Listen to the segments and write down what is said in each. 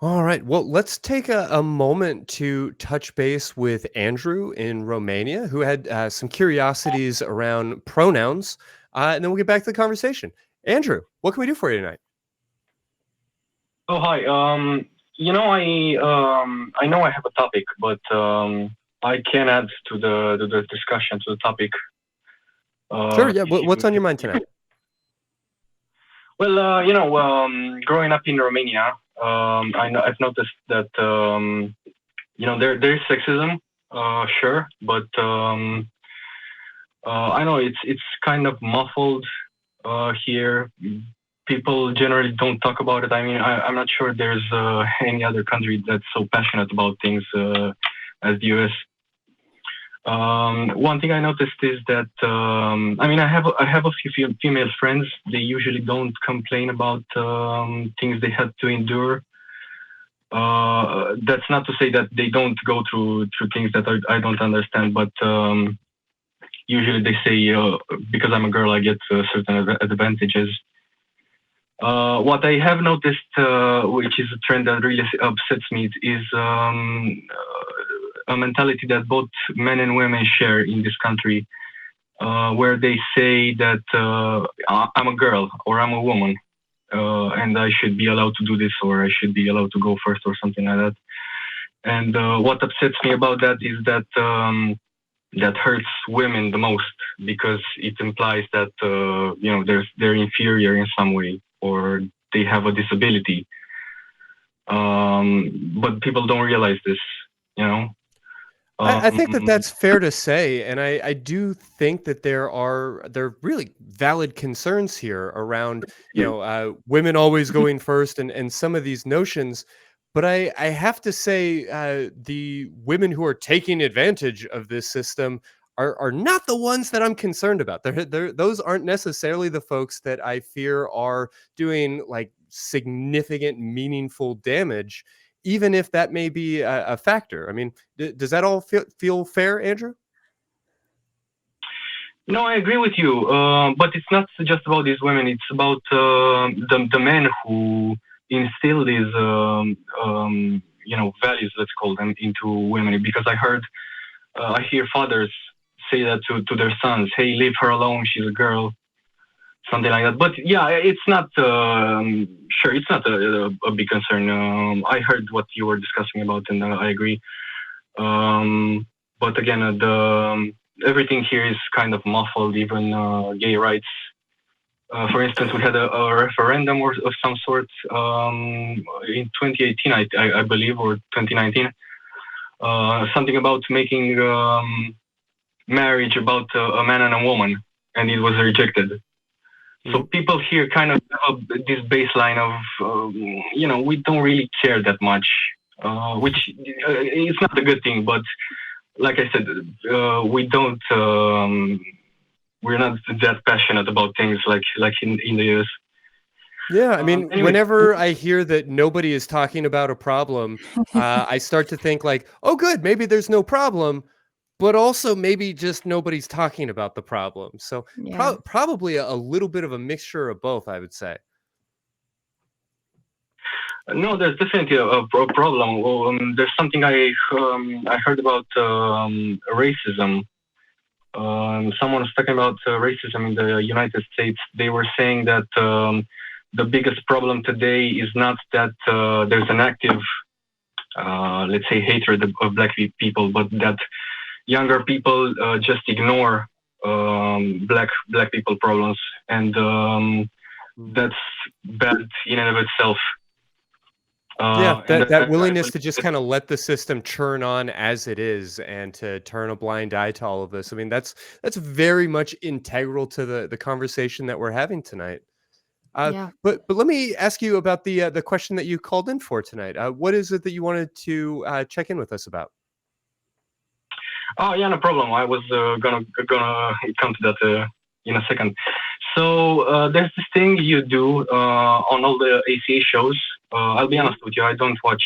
All right. Well, let's take a moment to touch base with Andrew in Romania, who had some curiosities around pronouns, and then we'll get back to the conversation. Andrew, what can we do for you tonight? Oh, hi. I know I have a topic, but I can add to the discussion to the topic. Sure. Yeah. If What's you, on your mind tonight? well, growing up in Romania, I've noticed that there is sexism, sure, but I know it's kind of muffled here. People generally don't talk about it. I mean, I'm not sure there's any other country that's so passionate about things as the US. One thing I noticed is that I have a few female friends. They usually don't complain about things they had to endure. That's not to say that they don't go through things that I don't understand, but usually they say because I'm a girl, I get certain advantages. What I have noticed, which is a trend that really upsets me, is a mentality that both men and women share in this country, where they say that I'm a girl or I'm a woman, and I should be allowed to do this or I should be allowed to go first or something like that. And what upsets me about that is that that hurts women the most because it implies that they're inferior in some way or they have a disability. But people don't realize this, you know. I think that that's fair to say, and I do think that there are really valid concerns here around women always going first and some of these notions. But I have to say the women who are taking advantage of this system are not the ones that I'm concerned about. Those aren't necessarily the folks that I fear are doing like significant, meaningful damage, even if that may be a factor. I mean, does that all feel fair, Andrew? No, I agree with you, but it's not just about these women. It's about the men who instill these values, let's call them, into women. Because I hear fathers say that to their sons, "Hey, leave her alone. She's a girl." Something like that. But yeah, it's not sure. It's not a big concern. I heard what you were discussing about, and I agree. But again, everything here is kind of muffled. Even gay rights. For instance, we had a referendum of some sort in 2018, I believe, or 2019. Something about making marriage about a man and a woman, and it was rejected. So people here kind of have this baseline of, we don't really care that much, which is not a good thing. But like I said, we're not that passionate about things like in the US. Yeah, I mean, Anyway. whenever I hear that nobody is talking about a problem, I start to think like, oh, good, maybe there's no problem, but also maybe just nobody's talking about the problem. So Yeah. probably a little bit of a mixture of both, I would say. No, there's definitely a problem. There's something I heard about racism. Someone was talking about racism in the United States. They were saying that the biggest problem today is not that there's an active, let's say, hatred of black people, but that younger people just ignore black people problems, and that's bad in and of itself. Yeah, that willingness to just kind of let the system churn on as it is and to turn a blind eye to all of this. I mean, that's very much integral to the conversation that we're having tonight. Yeah. But let me ask you about the question that you called in for tonight. What is it that you wanted to check in with us about? Oh yeah, no problem. I was gonna come to that in a second. So there's this thing you do on all the ACA shows. I'll be honest with you. I don't watch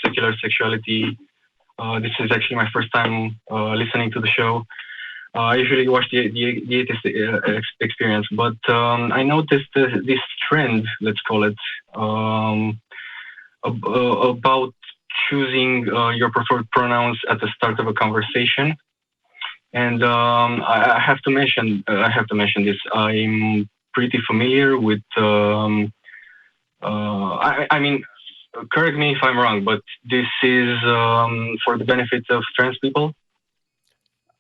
Secular Sexuality. This is actually my first time listening to the show. I usually watch the Atheist Experience, but I noticed this trend, let's call it, about choosing your preferred pronouns at the start of a conversation. And I have to mention, this. I'm pretty familiar with. I mean, correct me if I'm wrong, but this is for the benefit of trans people.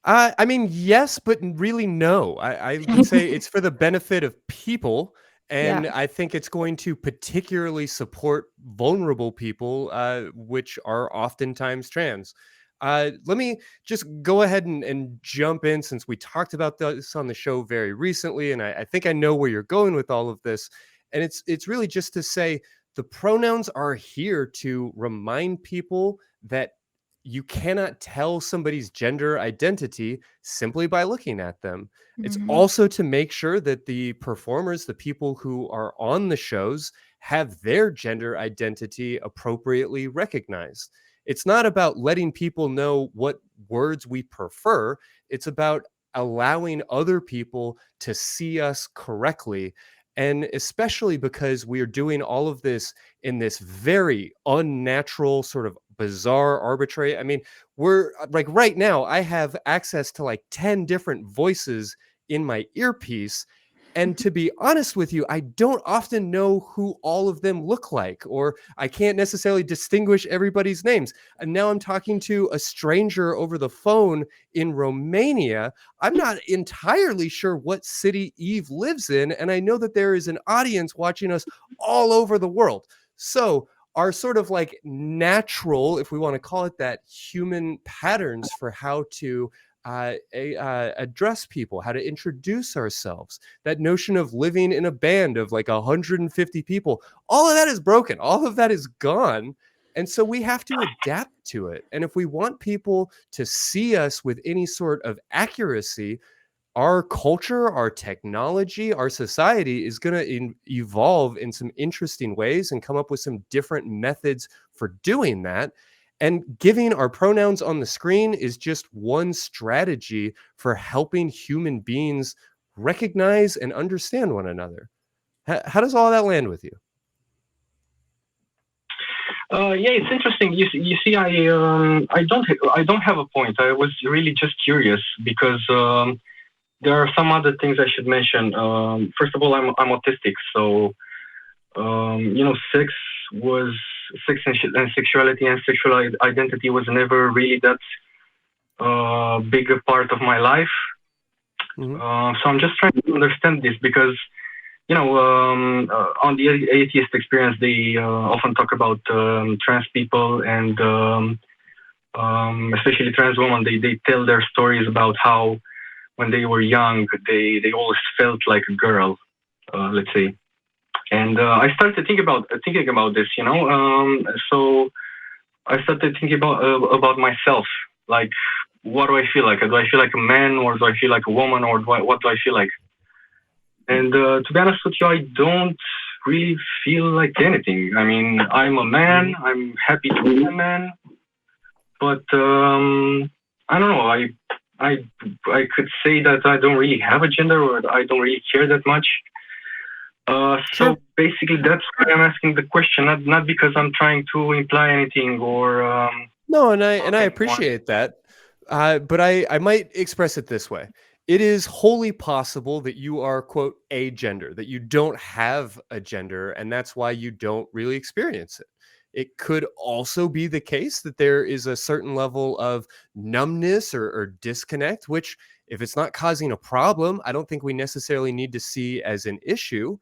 I mean, yes, but really no. I would say it's for the benefit of people, Yeah. and I think it's going to particularly support vulnerable people, which are oftentimes trans. Let me just go ahead and jump in since we talked about this on the show very recently, and I think I know where you're going with all of this. And it's really just to say the pronouns are here to remind people that you cannot tell somebody's gender identity simply by looking at them. It's Mhm. also to make sure that the performers, the people who are on the shows, have their gender identity appropriately recognized. It's not about letting people know what words we prefer, it's about allowing other people to see us correctly. And especially because we are doing all of this in this very unnatural, sort of bizarre, arbitrary. I mean, we're like right now, I have access to like 10 different voices in my earpiece. And to be honest with you, I don't often know who all of them look like, or I can't necessarily distinguish everybody's names. And now I'm talking to a stranger over the phone in Romania. I'm not entirely sure what city Eve lives in. And I know that there is an audience watching us all over the world. So, our sort of like natural, if we want to call it that, human patterns for how to address people, how to introduce ourselves, that notion of living in a band of like 150 people, all of that is broken. All of that is gone. And so we have to adapt to it. And if we want people to see us with any sort of accuracy, our culture, our technology, our society is going to evolve in some interesting ways and come up with some different methods for doing that. And giving our pronouns on the screen is just one strategy for helping human beings recognize and understand one another. How does all that land with you? Yeah, it's interesting. You see, I don't have a point. I was really just curious because there are some other things I should mention. First of all, I'm autistic, so you know, sex and sexuality and sexual identity was never really that big a part of my life. Mhm. So I'm just trying to understand this because you know, on the atheist experience, they often talk about trans people and especially trans women. They tell their stories about how when they were young, they always felt like a girl, let's say. And I started thinking about this, you know. So I started thinking about myself, like what do I feel like? Do I feel like a man, or do I feel like a woman, or what do I feel like? And to be honest with you, I don't really feel like anything. I mean, I'm a man. I'm happy to be a man, but I don't know. I could say that I don't really have a gender, or I don't really care that much. Sure. So basically, that's why I'm asking the question, not because I'm trying to imply anything or. No, and I Anyone. appreciate that. But I might express it this way. It is wholly possible that you are, quote, a gender, that you don't have a gender, and that's why you don't really experience it. It could also be the case that there is a certain level of numbness or disconnect, which, if it's not causing a problem, I don't think we necessarily need to see as an issue.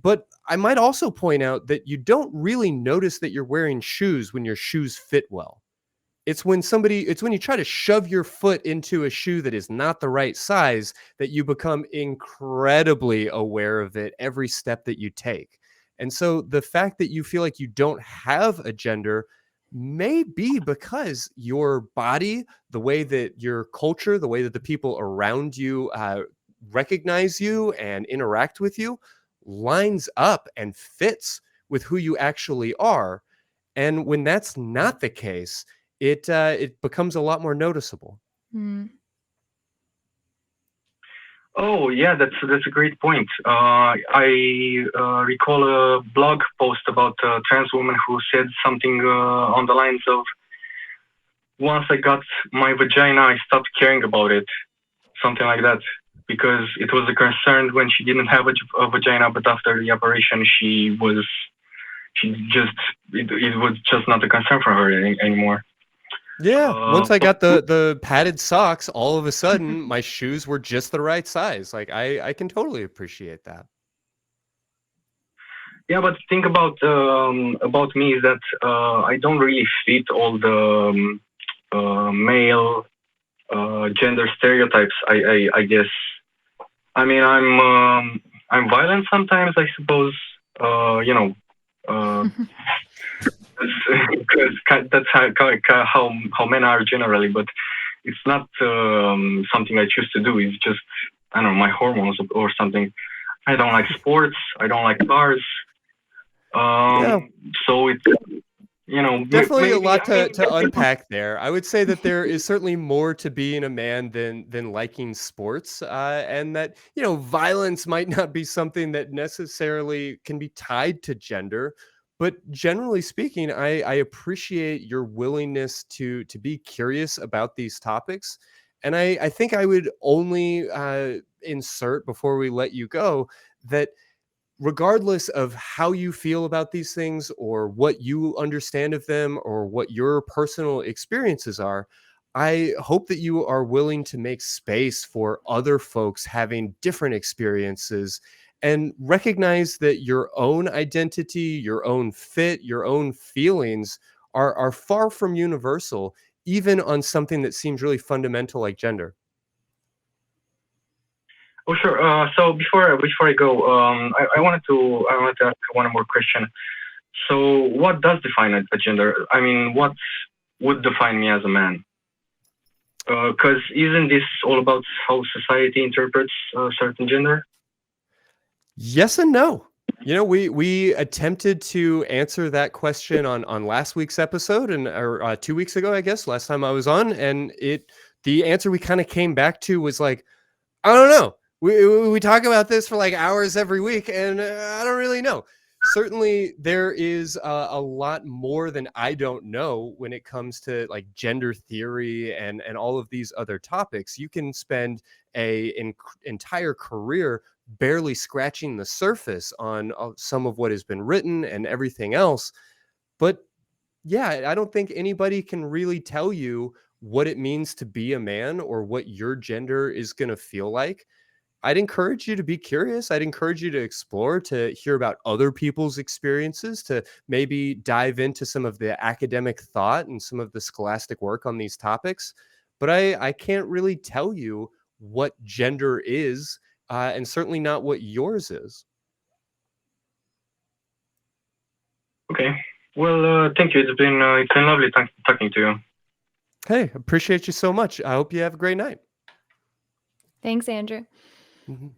But I might also point out that you don't really notice that you're wearing shoes when your shoes fit well. It's when you try to shove your foot into a shoe that is not the right size that you become incredibly aware of it every step that you take. And so the fact that you feel like you don't have a gender may be because your body, the way that your culture, the way that the people around you recognize you and interact with you lines up and fits with who you actually are. And when that's not the case, it becomes a lot more noticeable. Mm. Oh yeah, that's a great point. I recall a blog post about a trans woman who said something on the lines of, "Once I got my vagina, I stopped caring about it," something like that, because it was a concern when she didn't have a vagina, but after the operation, she just it was just not a concern for her anymore. Yeah, once I But got the padded socks, all of a sudden my shoes were just the right size. Like I can totally appreciate that. yeah, but think about me is that I don't really fit all the male gender stereotypes. I guess. I mean, I'm violent sometimes, I suppose. You know, uh, because that's how men are generally. But it's not something I choose to do. It's just, I don't know, my hormones or something. I don't like sports. I don't like cars. Yeah, So it's, definitely a maybe, lot I mean, to unpack there. I would say that there is certainly more to being a man than liking sports, and that violence might not be something that necessarily can be tied to gender. But generally speaking, I appreciate your willingness to be curious about these topics, and I think I would only insert before we let you go that regardless of how you feel about these things or what you understand of them or what your personal experiences are, I hope that you are willing to make space for other folks having different experiences and recognize that your own identity, your own fit, your own feelings are far from universal, even on something that seems really fundamental like gender. oh sure. So before I go, I wanted to ask one more question. So what does define a gender? I mean, what would define me as a man? Because isn't this all about how society interprets a certain gender? Yes and no. We attempted to answer that question on last week's episode or 2 weeks ago, I guess, last time I was on, and the answer we kind of came back to was like, I don't know. We talk about this for like hours every week, and I don't really know. Certainly, there is a lot more than I don't know when it comes to like gender theory and all of these other topics. You can spend an entire career barely scratching the surface on some of what has been written and everything else. But yeah, I don't think anybody can really tell you what it means to be a man or what your gender is going to feel like. I'd encourage you to be curious. I'd encourage you to explore, to hear about other people's experiences, to maybe dive into some of the academic thought and some of the scholastic work on these topics. But I can't really tell you what gender is, and certainly not what yours is. Okay. Well, thank you. It's been lovely talking to you. Hey, appreciate you so much. I hope you have a great night. Thanks, Andrew. Mhm.